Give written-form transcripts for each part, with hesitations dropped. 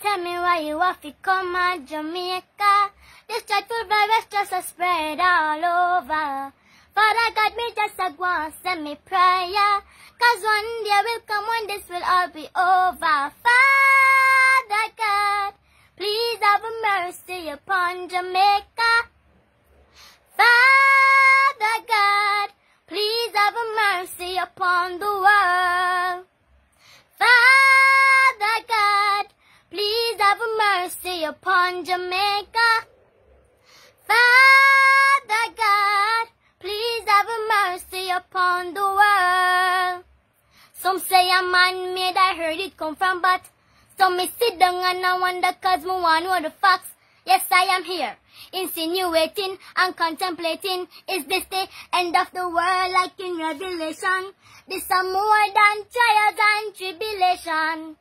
tell me why you have to come at Jamaica. This dreadful virus just a spread all over. Father God, me just a go and send me prayer. Cause one day will come when this will all be over. Father God, please have mercy upon Jamaica. Father God, please have mercy upon the world. Father God, please have mercy upon Jamaica. Father God, please have mercy upon the world. Some say a man made, I heard it come from, but some me sit down and I wonder cause me want know the facts. Yes, I am here, insinuating and contemplating. Is this the end of the world like in Revelation? This are more than trials and tribulation.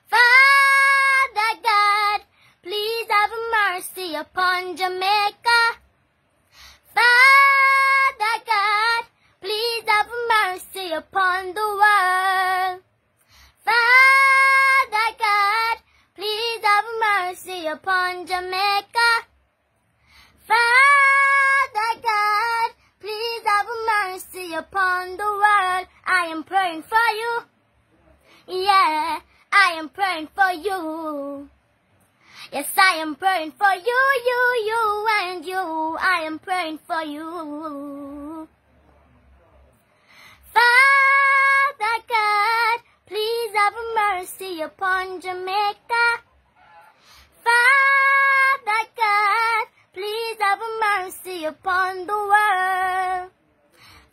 Father God, please have mercy upon Jamaica. Father God, please have mercy upon the world. Father God, please have mercy upon Jamaica. Father God, please have mercy upon the world. I am praying for you. Yeah, I am praying for you. Yes, I am praying for you, you, and you. I am praying for you. Father God, please have mercy upon Jamaica. Father God, please have mercy upon the world.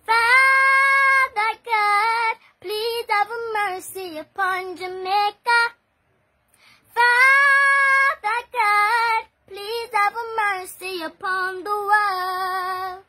Father God, please have mercy upon Jamaica. Father God, please have mercy upon the world.